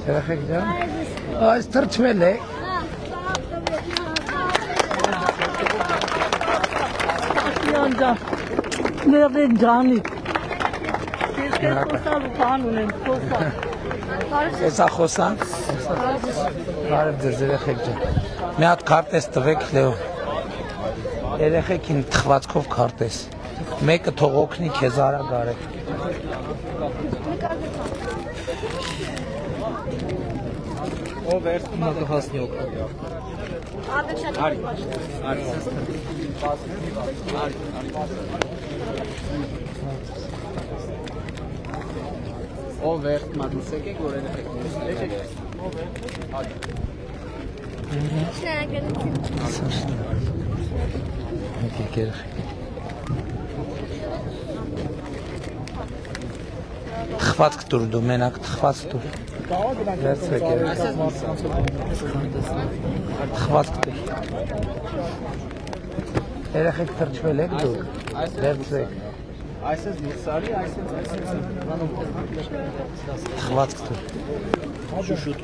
Երեխեք ջան։ Այս թրջվել է։ Մերդեն ջանի։ Ես խոսալ բան ունեմ, խոսալ։ Էսա խոսանք։ Բարև ձեզ երեխեք ջան։ Մի հատ քարտեզ տվեք Լեո։ Երեխեքին թխվածքով քարտեզ։ Մեկը թող օգնի քեզ արագ արեք։ Ով էր մակը հասնի օգ։ Ով էր մատուցեք եք որ եք։ Թխվածք տուր դու, մենակ թխվածք տուր։ Վերցրեք երեխեք։ Թխվածք տուր։ Երեխեք թրջվել եք դուք, վերցրեք։ Այսպես միսարի, այսպես Թխվածք տուր։ շուշուտ։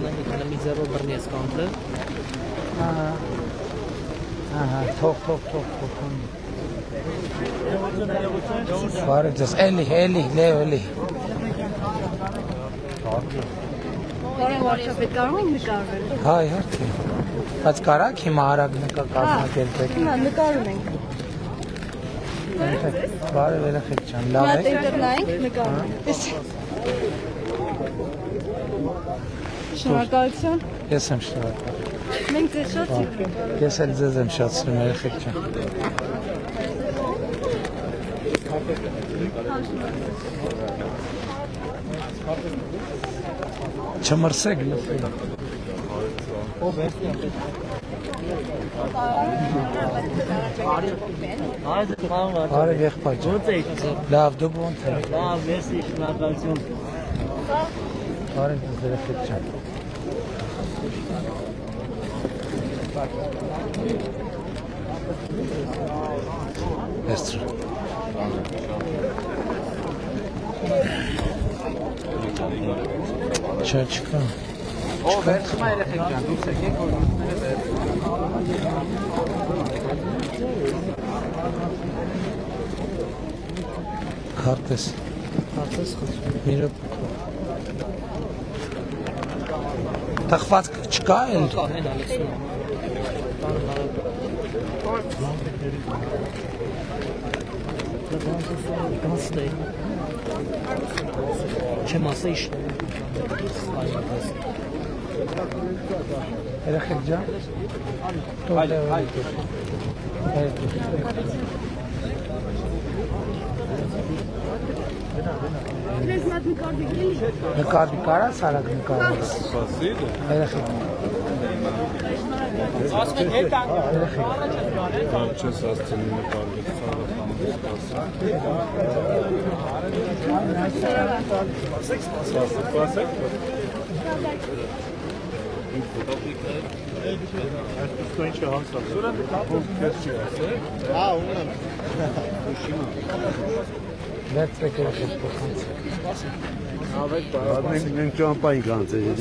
Անահիտը մի ձեռով բռնի ես կանտը։ Ահա, թող։ Բարև ձեզ, էլի, Լեո, էլի։ Բարև արշավետ կարող ենք նկարվել։ Հա, իհարկե։ Բայց կարաք հիմա արագ կազմակերպեք։ Հիմա նկարում ենք։ Բարև երեխեք ջան, լավ Մատ եք։ ինտերնայինք նկարում ենք։ Շնորհակալություն։ Ես եմ շնորհակալ։ Մենք ձեզ շատ սիրում ենք։ Ես էլ ձեզ եմ շատ սիրում երեխեք ջան։ Չմրսեք լսեք։ Բարև եղբայր ջան։ Լավ, դու ո՞նց ես։ Լավ, մերսի, շնորհակալություն։ Բարև ձեզ երեխեք ջան։ Վերցրու։ Չկա։ Ով վերցնում է երեխեք ջան, դուրս եկեք որ դուրսները Քարտեզ։ Մի րոպե։ Թխվածք չկա էլ։ Չեմ ասա իշ Երեխեք ջան։ Նկարվի կարաս արագ նկարվի։ Երեխեք։ Չես ասցնի նկարվեց Վերցրեք երեխեք փոխանց։ Մենք ճամպային կանցերի։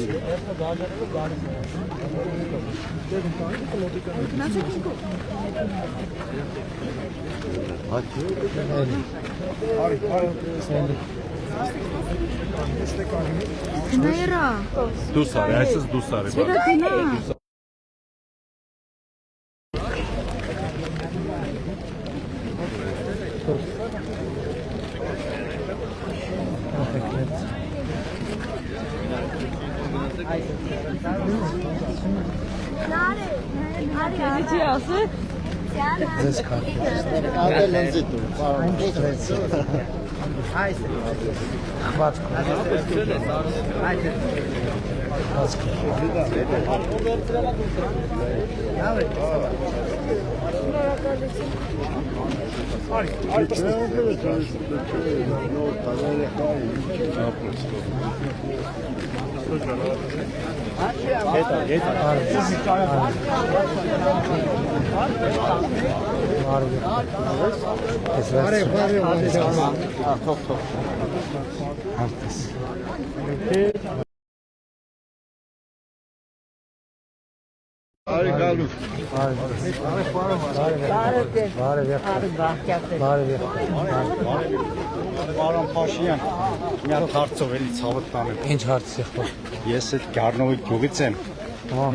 Ներա։ Դուրս արի, այսպես դուրս արի։ Ինչի ասեք։ Ձեզ քարտեզ։ Ադել ընձի դու, պարոն։ Պարոն Փաշյան, մի հատ հարցով էլի ցավը տանեմ։ Ինչ հարց եղբոր։ Ես այդ Գառնովի գյուղից եմ։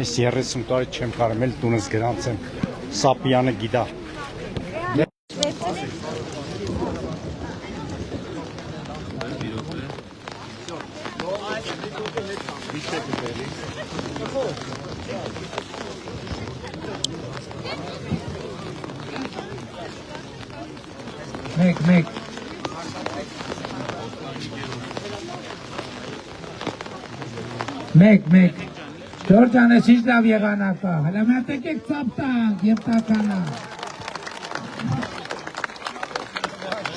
Ես 30 տարի չեմ կարող էլ տունս գրանցեմ։ Սապյանը գիտա։ Մեկ Ջորջանը շիշ լավ եղանակա, հլա մետեք եք ծապտանք և տականա։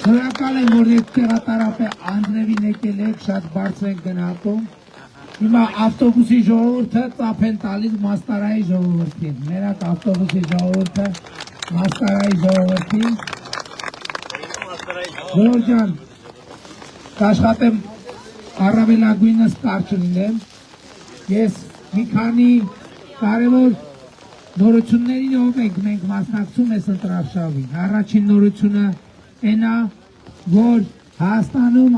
Շորակալ եմ, որ եք տեղատարապ է Անդրևին եկել եք, շատ բարձր եք գնատում։ Հիմա ավտոբուսի ժողովուրդը ծապ են տալիս մաստարայի ժողովուրդին։ Ներակ ավտոբուսի ժողովուրդը մաստարայի ժողովուրդին։ Ջորջան, կաշխատեմ առավելագույնս կարճ լինեմ։ Ես մի քանի կարևոր նորություններին ով մենք մասնակցում ես ընտրարշավին։ Առաջին նորությունը այնա, որ Հայաստանում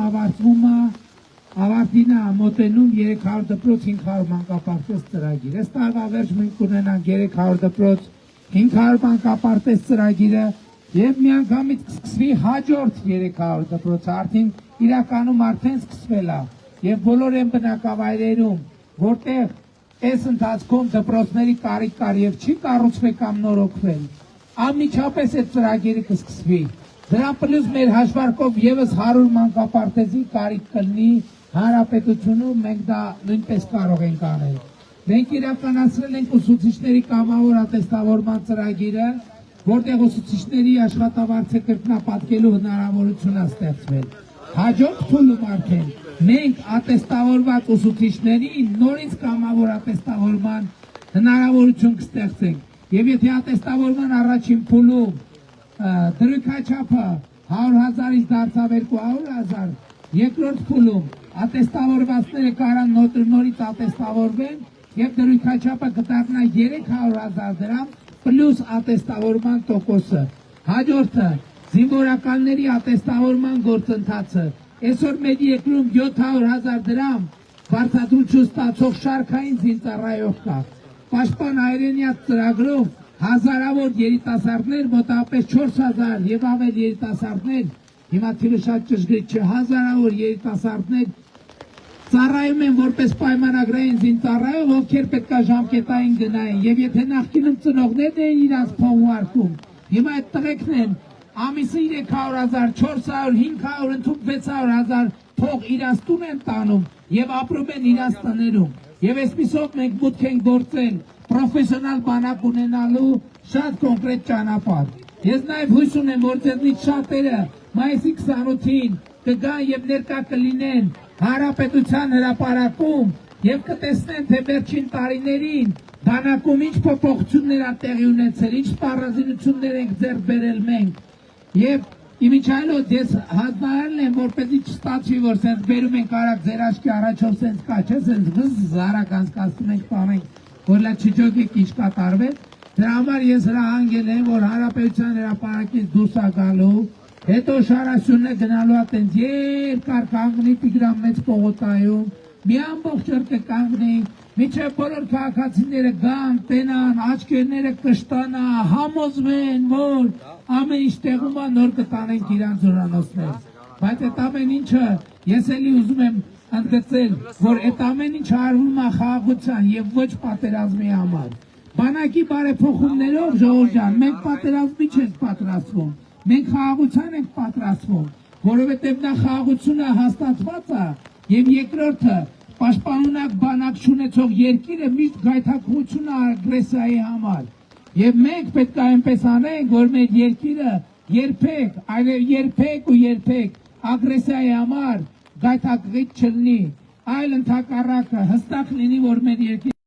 ավարտին է մոտենում 300 դպրոց 500 մանկապարտեզ ծրագիր։ Այս տարվա վերջ մենք կունենանք 300 դպրոց 500 մանկապարտեզ ծրագիրը եւ միանգամից կսկսվի հաջորդ 300 դպրոցը արդեն իրականում արդեն սկսվել է եւ բոլոր այն բնակավայրերում որտեղ այս ընթացքում դպրոցների կարիք կար եւ չի կառուցվել կամ նորոգվել անմիջապես այդ ծրագիրը կսկսվի դրա պլյուս մեր հաշվարկով եւս 100 մանկապարտեզի կարիք կլինի հանրապետությունում մենք դա նույնպես կարող ենք անել մենք իրականացրել ենք ուսուցիչների կամավոր ատեստավորման ծրագիրը որտեղ ուսուցիչների աշխատավարձը կրկնապատկելու հնարավորություն է ստեղծվել հաջորդ փուլում արդեն մենք ատեստավորված ուսուցիչներին նորից կամավոր ատեստավորման հնարավորություն կստեղծենք եւ եթե ատեստավորման առաջին փուլում դրույքաչափը 100,000-ից դարձավ 200,000 երկրորդ փուլում ատեստավորվածները կարան նորից ատեստավորվեն եւ դրույքաչափը կդառնա 300,000 դրամ պլյուս ատեստավորման տոկոսը հաջորդը զինվորականների ատեստավորման գործընթացը այսօր մեր երկրում 700,000 դրամ վարձատրություն ստացող շարքային զինծառայող կա պաշտպան հայրենիաց ծրագրով հազարավոր երիտասարդներ մոտավորապես 4,000 եւ ավել երիտասարդներ հիմա թիվը շատ ճշգրիտ չէ հազարավոր երիտասարդներ ծառայում են որպես պայմանագրային զինծառայող ովքեր պետքա ժամկետային գնային եւ եթե նախկինում ծնողներն էին իրանց փող ուղարկում հիմա այդ տղեկն են ամիսը 300,000 400 500 ընդհանուր 600,000 փող իրանց տուն են տանում եւ ապրում են իրանց տներում եւ այսպիսով մենք մուտք ենք գործել պրոֆեսիոնալ բանակ ունենալու շատ կոնկրետ ճանապարհ ես նաեւ հույս ունեմ որ ձեզնից շատերը մայիսի 28-ին կգան եւ ներկա կլինեն Հանրապետության հրապարակում եւ կտեսնեն թե վերջին տարիներին բանակում ինչ փոփոխություններ ա տեղի ունեցել, ինչ սպառազինություններ ենք ձեռք բերել մենք եւ իմիջայլոց ես հանձնարարել եմ որպեսզի չստացվի որ սենց բերում ենք արագ ձեր աչքի առաջով սենց կա չէ սենց զարակ անցկացնում ենք տանենք որ լա չջոգեք ինչ կատարվել դրա համար ես հրահանգել եմ որ Հանրապետության հրապարակից դուրս ա գալու հետո շարասյունը գնալու է տենց երկար կանգնի Տիգրան մեծ պողոտայում մի ամբողջ օր կկանգնի միջև բոլոր քաղաքացիները գան, տենան, աչքերները կշտանա, համոզվեն, որ ամեն ինչ տեղում է նոր կտանենք իրանց հյուրանոցներ բայց այդ ամեն ինչը ես էլի ուզում եմ ընդգծել որ այդ ամեն ինչ արվում է խաղաղության եւ ոչ պատերազմի համար բանակի բարեփոխումներով ժողովրդյան մենք պատերազմի չենք պատրաստվում մենք խաղաղության ենք պատրաստվում որովհետև նա խաղաղությունը հաստատված է, եւ երկրորդը պաշտպանունակ բանակ չունեցող երկիրը միշտ գայթակղություն է ագրեսիայի համար։ Եվ մենք պետք է այնպես անենք, որ մեր երկիրը երբեք ագրեսիայի համար գայթակղիչ չլինի, այլ ընդհակառակը հստակ լինի, որ մեր երկիրը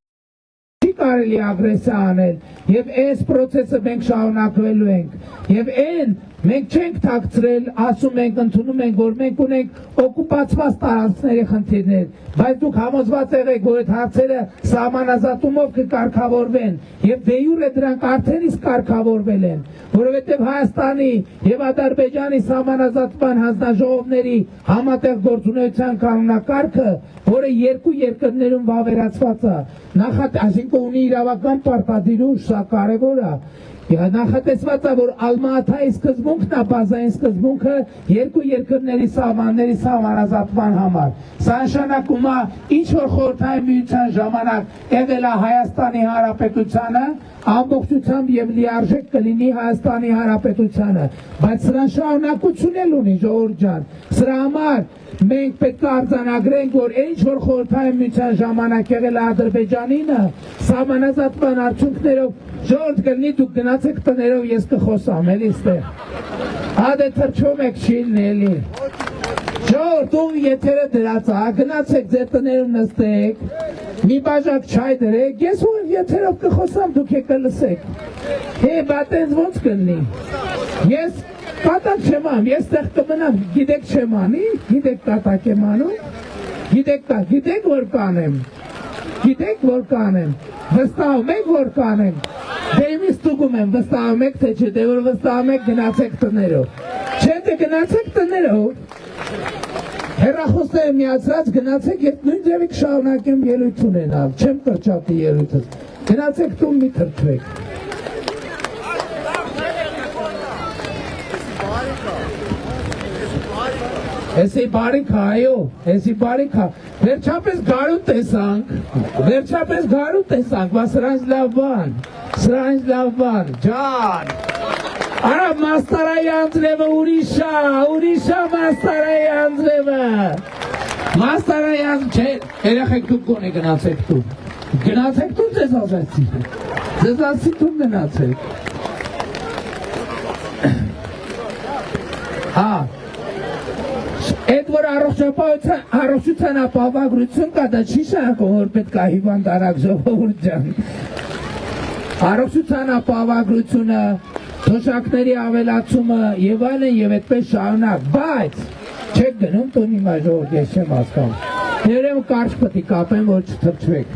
չի կարելի ագրեսիա անել եւ այս process-ը մենք շարունակվելու ենք եւ այն մենք չենք թաքցրել, ասում ենք, ընդունում ենք, որ մենք ունենք օկուպացված տարածքների խնդիրներ, բայց դուք համոզված եղեք, որ այդ հարցերը սահմանազատումով կկարգավորվեն եւ դե յուրե դրանք արդեն իսկ կարգավորվել են, որովհետեւ Հայաստանի եւ Ադրբեջանի սահմանազատման հանձնաժողովների համատեղ գործունեության կանոնակարգը, որը երկու երկրներում վավերացված է, այսինքն ունի իրավական պարտադիր ուժ, սա կարևոր է։ Նախատեսված է, որ Ալմատայի սկզբունքն է, բազային սկզբունքը երկու երկրների սահմանների սահմանազատման համար։ Սա նշանակում է, ինչ որ խորհրդային միության ժամանակ եղել է Հայաստանի Հանրապետությանը, ամբողջությամբ եւ լիարժեք կլինի Հայաստանի Հանրապետությանը, բայց սրան շարունակություն էլ ունի, ժողովուրդ ջան։ Սրա համար մենք պետք է արձանագրենք, որ ինչ որ խորհրդային միության ժամանակ եղել է Ադրբեջանինը, սահմանազատման արդյունքներով ժողովուրդ կլինի, դուք գնացեք տներով, ես կխոսամ, էլի ստեղ։ Հադե թրջում եք շիլն էլի։ Ժողովուրդ, ում եթերը դրած է, գնացեք ձեր տներում նստեք, մի բաժակ չայ դրեք, ես ում եթերով կխոսամ, դուք եք կլսեք։ Բա տենց ոնց կլինի։ Ես կատակ չեմ անում, ես տեղ կմնամ, գիտեք չեմ անի, գիտեք կատակ եմ անում, գիտեք որ կանեմ, վստահում եք որ կանեմ, դե իմիս տուգում եմ, վստահում եք թե չէ, դե որ վստահում եք գնացեք տներով, չէ դե գնացեք տներով, հեռախոսները միացրած գնացեք և նույն ձևի կշարունակեմ ելույթ ունենալ, չեմ կրճատի ելույթս, գնացեք տուն մի թրջվեք։ Էսի բարիք այո, էսի բարիք վերջապես գարու տեսանք, բա սրանց լավ բան, ջան, արա մաստարայի անձրևը ուրիշա մաստարայի անձրևը, մաստարայի անձ չէ, երեխեք դուք գոնե գնացեք տուն ձեզ ասացի տուն գնացեք, Այդ որ առողջության ապահովագրություն կա, դա չի շարքում, որ պետք է հիվանդանաք ժողովուրդ ջան։ Առողջության ապահովագրությունը, թոշակների ավելացումը եւ այլն եւ այդպես շարունակ, բայց չեք գնում տուն հիմա ժողովուրդ, ես չեմ հասկանում։ Ուրեմն կարճ պետք է կապեմ, որ չթրջվեք։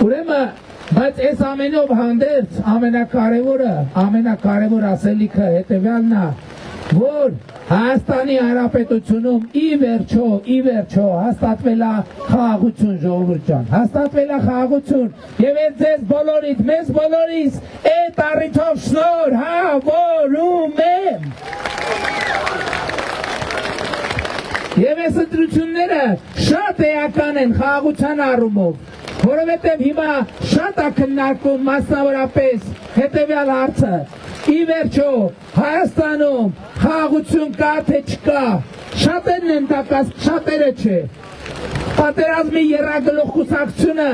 Ուրեմն, բայց այս ամենով հանդերձ ամենակարևոր ասելիքը հետեւյալն է, որ Հայաստանի Հանրապետությունում ի վերջո հաստատվել է խաղաղություն, ժողովուրդ ջան, հաստատվել է խաղաղություն եւ այդ ձեզ բոլորիդ, մեզ բոլորիս այդ առիթով շնորհավորում եմ։ Եվ այս ընտրությունները շատ էական են խաղաղության առումով, որովհետեւ հիմա շատ է քննարկվում մասնավորապես հետեւյալ հարցը. Ի վերջո Հայաստանում խաղաղություն կա թե չկա, շատերն են դա շատերը չէ, պատերազմի եռագլուխ կուսակցությունը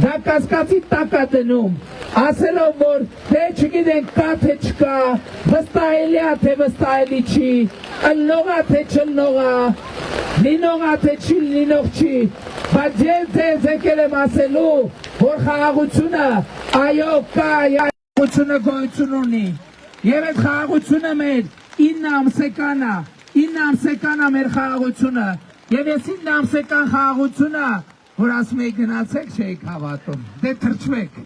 դա կասկածի տակ է դնում, ասելով որ թե չգիտենք կա թե չկա, վստահելի է թե վստահելի չի, ըլնող է թե չըլնող է, լինող է թե չի լինող չի, բայց ես եկել եմ ասելու, որ խաղաղությունը այո կա, խաղաղությունը գոյություն ունի, եւ այդ խաղաղությունը մեր 9 ամսեկան է մեր խաղաղությունը, եւ այս 9 ամսեկան խաղաղությունը, որ ասում եք գնացեք չէիք հավատում, դե թրջվեք,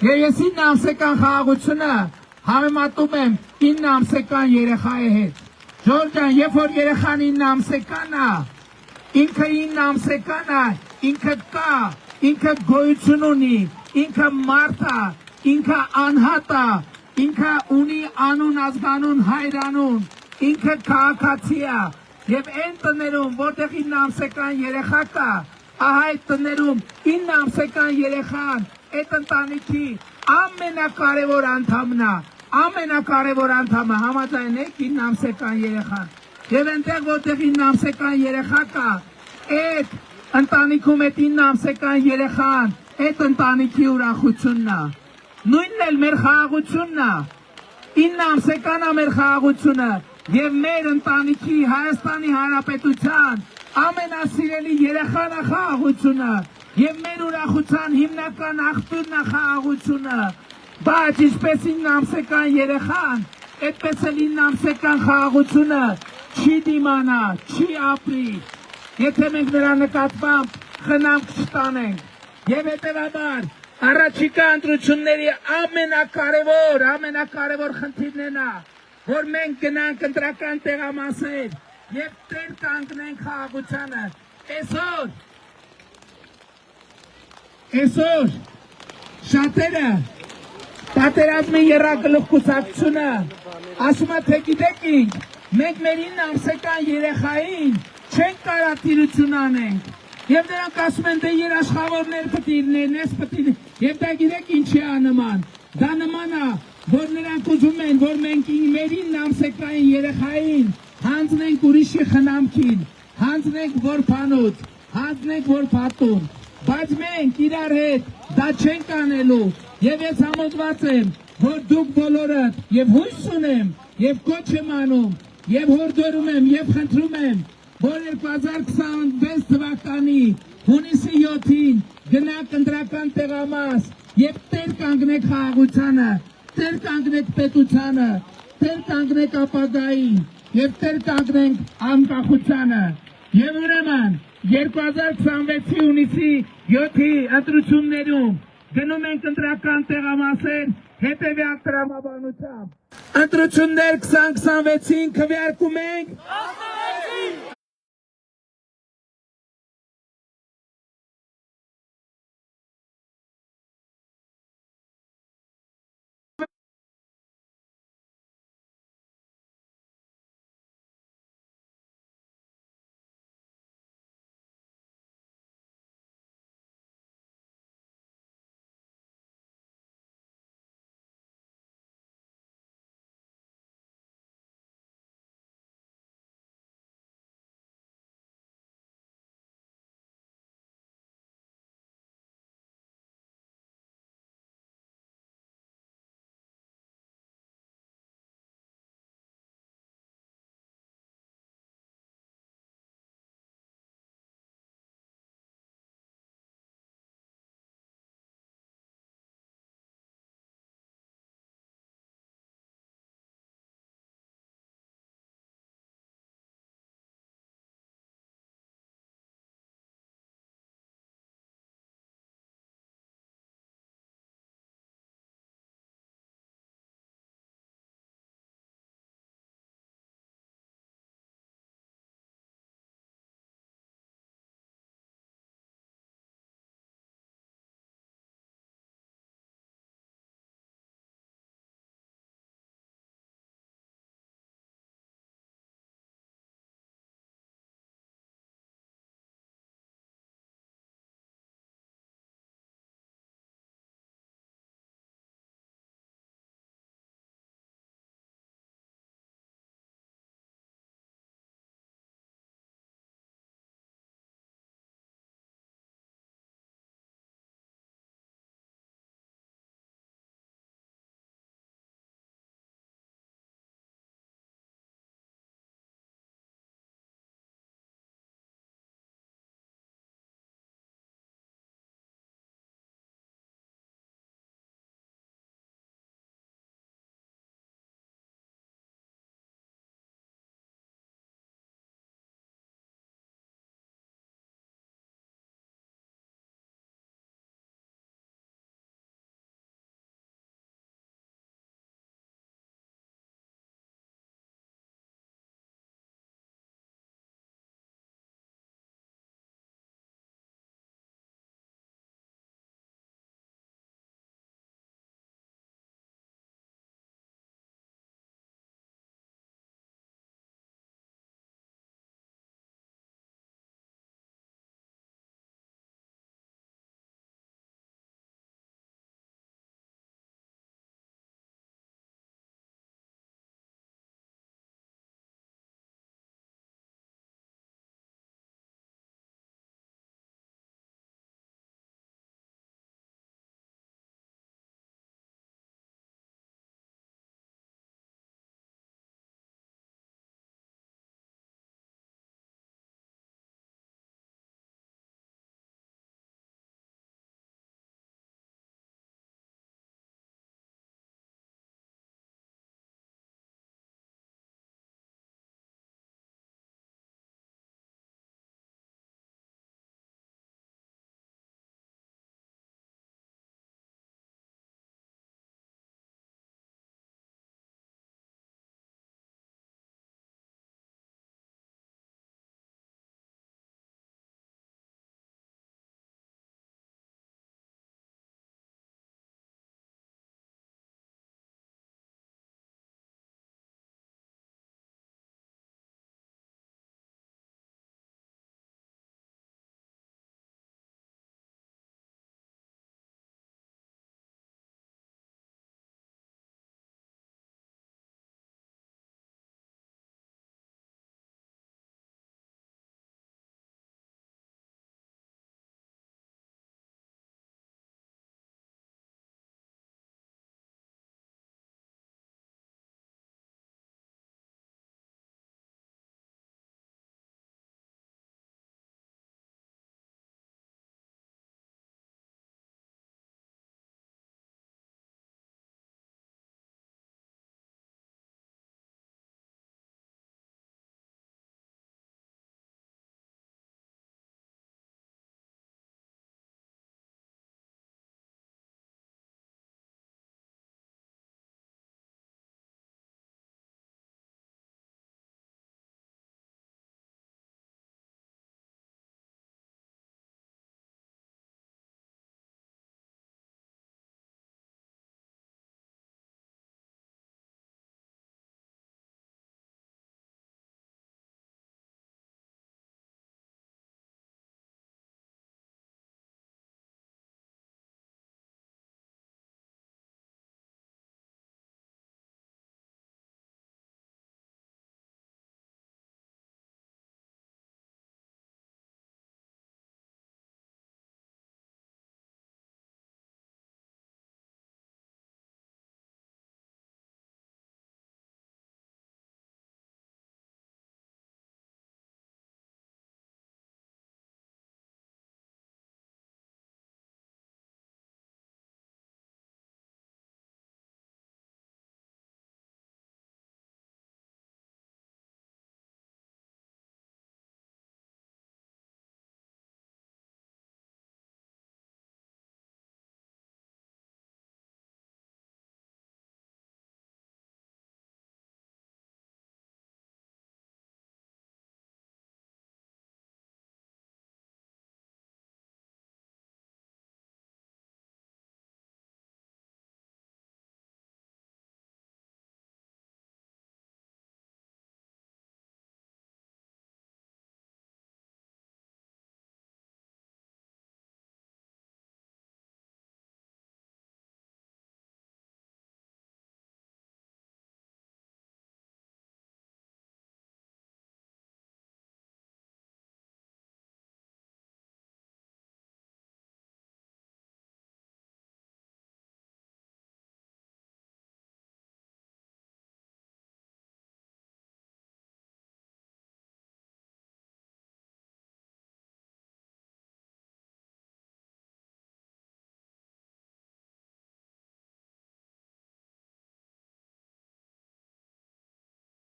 եւ ես 9 ամսեկան խաղաղությունը համեմատում եմ 9 ամսեկան երեխայի հետ, ժողովուրդ ջան, երբ որ երեխան 9 ամսեկան է, ինքը 9 ամսեկան է, ինքը կա, ինքը գոյություն ունի, ինքը մարդ է, ինքը անհատ է, ինքը ունի անուն ազգանուն հայրանուն, ինքը քաղաքացի է, եւ այն տներում, որտեղ 9 ամսեկան երեխա կա, ահա այդ տներում 9 ամսեկան երեխան այդ ընտանիքի ամենակարևոր անդամն է, համաձայն եք 9 ամսեկան երեխան, Եվ այնտեղ որտեղ 9 ամսական երեխա կա, այդ ընտանիքում այդ 9 ամսական երեխան, այդ ընտանիքի ուրախությունն է։ Նույնն էլ մեր խաղաղությունն է։ 9 ամսական է մեր խաղաղությունը եւ մեր ընտանիքի Հայաստանի Հանրապետության ամենասիրելի երեխան է խաղաղությունը եւ մեր ուրախության հիմնական աղբյուրն է խաղաղությունը։ Բայց ինչպես 9 ամսական երեխան, այդպես էլ 9 ամսական խաղաղությունը չի դիմանա, չի ապրի, եթե մենք նրա նկատմամբ խնամք չտանենք։ Եվ հետևաբար առաջիկա ընտրությունների ամենակարևոր խնդիրն է նա, որ մենք գնանք ընտրական տեղամասեր եւ տեր կանգնենք խաղաղությանը։ Այսօր շատերը պատերազմի եռագլուխ կուսակցությունը ասում է, թե գիտեք ինչ, մենք մեր 9 ամսական երեխային չենք կարա տիրություն անենք։ Եվ նրանք ասում են, դե երաշխավորներ պետք է լինեն, ես պետք է, եւ դա գիտեք ինչի է նման։ Դա նման է, որ նրանք ուզում են, որ մենք մեր 9 ամսական երեխային հանձնենք ուրիշի խնամքին, հանձնենք որբանոց, հանձնենք որբատուն, բայց մենք իրար հետ դա չենք անելու, եւ ես համոզված եմ, որ դուք բոլորդ եւ հույս ունեմ, եւ կոչ եմ անում, եւ հորդորում եմ, եւ խնդրում եմ, որ 2026 թվականի հունիսի 7-ին գնաք ընտրական տեղամաս եւ տեր կանգնեք խաղաղությանը, տեր կանգնեք պետությանը, տեր կանգնեք ապագային եւ տեր կանգնենք անկախությանը։ Եվ ուրեմն 2026-ի հունիսի 7-ի ընտրություններում գնում ենք ընտրական տեղամասեր հետևյալ տրամաբանությամբ։ Ընտրություններ 2026-ին քվեարկում ենք